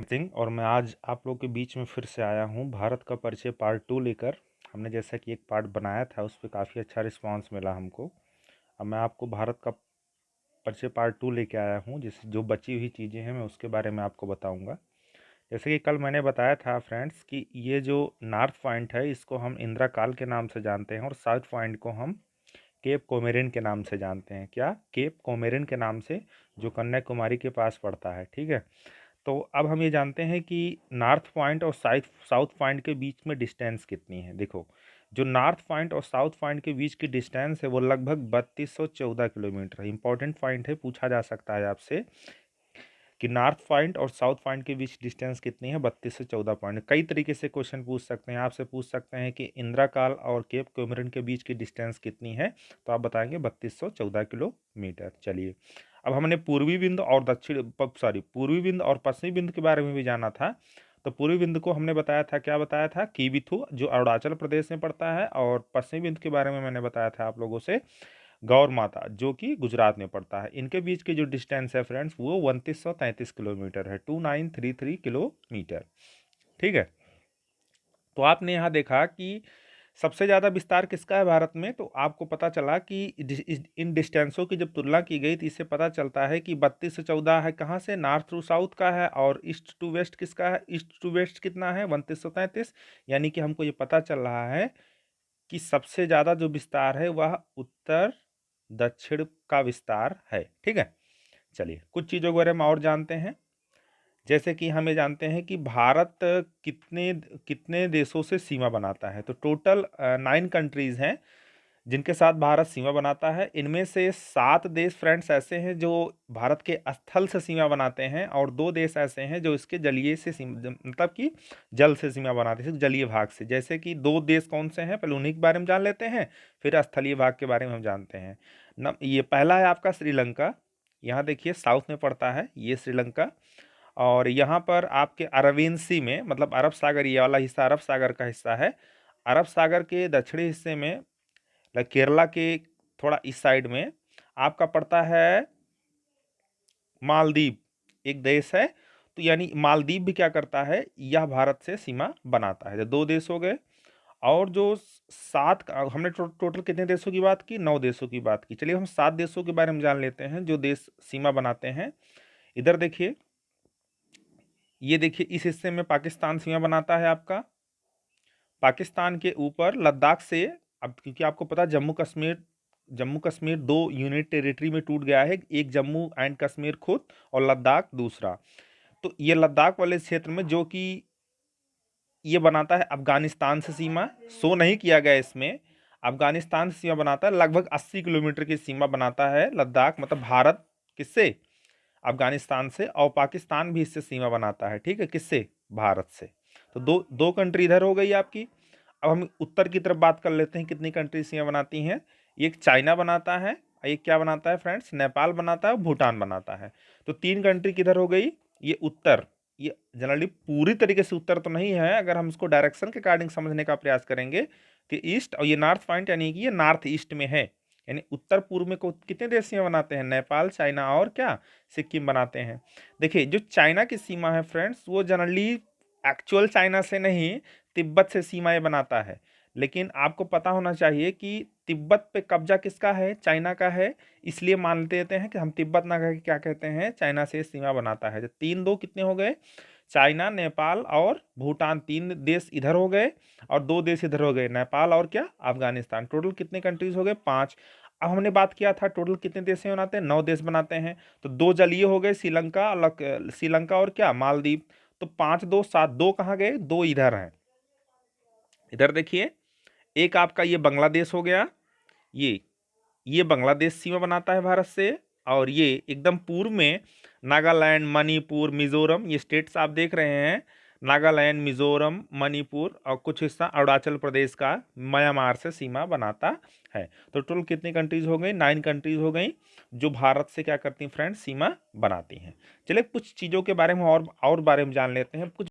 सिंह और मैं आज आप लोग के बीच में फिर से आया हूँ भारत का परिचय पार्ट 2 लेकर। हमने जैसा कि एक पार्ट बनाया था उस पर काफ़ी अच्छा रिस्पांस मिला हमको। अब मैं आपको भारत का परिचय पार्ट 2 लेके आया हूँ, जिस जो बची हुई चीज़ें हैं मैं उसके बारे में आपको बताऊँगा। जैसे कि कल मैंने बताया था फ्रेंड्स कि ये जो नॉर्थ पॉइंट है इसको हम इंदिरा काल के नाम से जानते हैं और साउथ पॉइंट को हम केप कोमेरिन के नाम से जानते हैं। क्या? केप कोमेरिन के नाम से, जो कन्याकुमारी के पास पड़ता है। ठीक है। तो अब हम ये जानते हैं कि नॉर्थ पॉइंट और साउथ पॉइंट के बीच में डिस्टेंस कितनी है। देखो, जो नॉर्थ पॉइंट और साउथ पॉइंट के बीच की डिस्टेंस है वो लगभग 3214 किलोमीटर है। इंपॉर्टेंट पॉइंट है, पूछा जा सकता है आपसे कि नॉर्थ पॉइंट और साउथ पॉइंट के बीच डिस्टेंस कितनी है। 32 से 14 पॉइंट। कई तरीके से क्वेश्चन पूछ सकते हैं, आपसे पूछ सकते हैं कि इंदिरा काल और केप कोमरिन के बीच की डिस्टेंस कितनी है, तो आप बताएंगे 3214 किलोमीटर। चलिए, अब हमने पूर्वी बिंदु और पूर्वी बिंदु और पश्चिमी बिंदु के बारे में भी जाना था। तो पूर्वी बिंदु को हमने बताया था, क्या बताया था, कीबिथु, जो अरुणाचल प्रदेश में पड़ता है। और पश्चिमी बिंदु के बारे में मैंने बताया था आप लोगों से गौर माता, जो कि गुजरात में पड़ता है। इनके बीच की जो डिस्टेंस है फ्रेंड्स वो 2933 किलोमीटर है, 2933 किलोमीटर। ठीक है। तो आपने यहाँ देखा कि सबसे ज़्यादा विस्तार किसका है भारत में, तो आपको पता चला कि इन डिस्टेंसों की जब तुलना की गई तो इससे पता चलता है कि 32 से 14 है कहाँ से, नॉर्थ टू साउथ का है। और ईस्ट टू वेस्ट किसका है, ईस्ट टू वेस्ट कितना है, 3233। यानी कि हमको ये पता चल रहा है कि सबसे ज़्यादा जो विस्तार है वह उत्तर दक्षिण का विस्तार है। ठीक है। चलिए, कुछ चीज़ों के बारे में और जानते हैं। जैसे कि हमें जानते हैं कि भारत कितने कितने देशों से सीमा बनाता है। तो टोटल 9 कंट्रीज हैं जिनके साथ भारत सीमा बनाता है। इनमें से 7 देश फ्रेंड्स ऐसे हैं जो भारत के स्थल से सीमा बनाते हैं, और 2 देश ऐसे हैं जो इसके जलीय से मतलब कि जल से सीमा बनाते हैं, जलीय भाग से। जैसे कि 2 देश कौन से हैं, पहले उन्हीं के बारे में जान लेते हैं, फिर स्थलीय भाग के बारे में हम जानते हैं। ये पहला है आपका श्रीलंका। यहाँ देखिए साउथ में पड़ता है ये श्रीलंका। और यहाँ पर आपके अरविंद सी में, मतलब अरब सागर, ये वाला हिस्सा अरब सागर का हिस्सा है। अरब सागर के दक्षिणी हिस्से में, केरला के थोड़ा इस साइड में आपका पड़ता है मालदीव, एक देश है। तो यानी मालदीव भी क्या करता है, यह भारत से सीमा बनाता है। तो 2 देश हो गए। और जो हमने टोटल कितने देशों की बात की, 9 देशों की बात की। चलिए हम 7 देशों के बारे में जान लेते हैं जो देश सीमा बनाते हैं। इधर देखिए, ये देखिए इस हिस्से में पाकिस्तान सीमा बनाता है आपका। पाकिस्तान के ऊपर लद्दाख से, अब क्योंकि आपको पता है जम्मू कश्मीर 2 यूनिट टेरिटरी में टूट गया है, एक जम्मू एंड कश्मीर खुद और लद्दाख दूसरा। तो ये लद्दाख वाले क्षेत्र में, जो कि ये बनाता है अफगानिस्तान से सीमा, शो नहीं किया गया इसमें, अफगानिस्तान से सीमा बनाता है। लगभग 80 किलोमीटर की सीमा बनाता है लद्दाख, मतलब भारत किससे, अफगानिस्तान से। और पाकिस्तान भी इससे सीमा बनाता है। ठीक है, किससे, भारत से। तो दो दो कंट्री इधर हो गई आपकी। अब हम उत्तर की तरफ बात कर लेते हैं, कितनी कंट्री सीमा बनाती हैं। एक चाइना बनाता है, एक क्या बनाता है फ्रेंड्स, नेपाल बनाता है, भूटान बनाता है। तो 3 कंट्री किधर हो गई, ये उत्तर। ये जनरली पूरी तरीके से उत्तर तो नहीं है, अगर हम इसको डायरेक्शन के अकॉर्डिंग समझने का प्रयास करेंगे कि ईस्ट, और ये नॉर्थ पॉइंट यानी कि ये नॉर्थ ईस्ट में है। यानी उत्तर पूर्व में को कितने देश सीमा बनाते हैं, नेपाल, चाइना और क्या, सिक्किम बनाते हैं। देखिए, जो चाइना की सीमा है फ्रेंड्स वो जनरली एक्चुअल चाइना से नहीं, तिब्बत से सीमाएं बनाता है। लेकिन आपको पता होना चाहिए कि तिब्बत पे कब्जा किसका है, चाइना का है। इसलिए मान लेते हैं कि हम तिब्बत ना कह के क्या कहते हैं, चाइना से सीमा बनाता है। तो 3 2 कितने हो गए, चाइना, नेपाल और भूटान। 3 देश इधर हो गए और 2 देश इधर हो गए, नेपाल और क्या, अफगानिस्तान। टोटल कितने कंट्रीज हो गए, 5। अब हमने बात किया था टोटल कितने देश से बनाते हैं, 9 देश बनाते हैं। तो 2 जलीय हो गए, श्रीलंका और क्या, मालदीव। तो 5 2 7, 2 कहाँ गए, 2 इधर हैं। इधर देखिए, एक आपका ये बांग्लादेश हो गया। ये ये बांग्लादेश सीमा बनाता है भारत से। और ये एकदम पूर्व में नागालैंड, मणिपुर, मिजोरम, ये स्टेट्स आप देख रहे हैं। नागालैंड, मिजोरम, मणिपुर और कुछ हिस्सा अरुणाचल प्रदेश का म्यांमार से सीमा बनाता है। तो टोटल कितनी कंट्रीज हो गई, 9 कंट्रीज हो गई जो भारत से क्या करती हैं फ्रेंड्स, सीमा बनाती हैं। चलिए कुछ चीज़ों के बारे में और बारे में जान लेते हैं। कुछ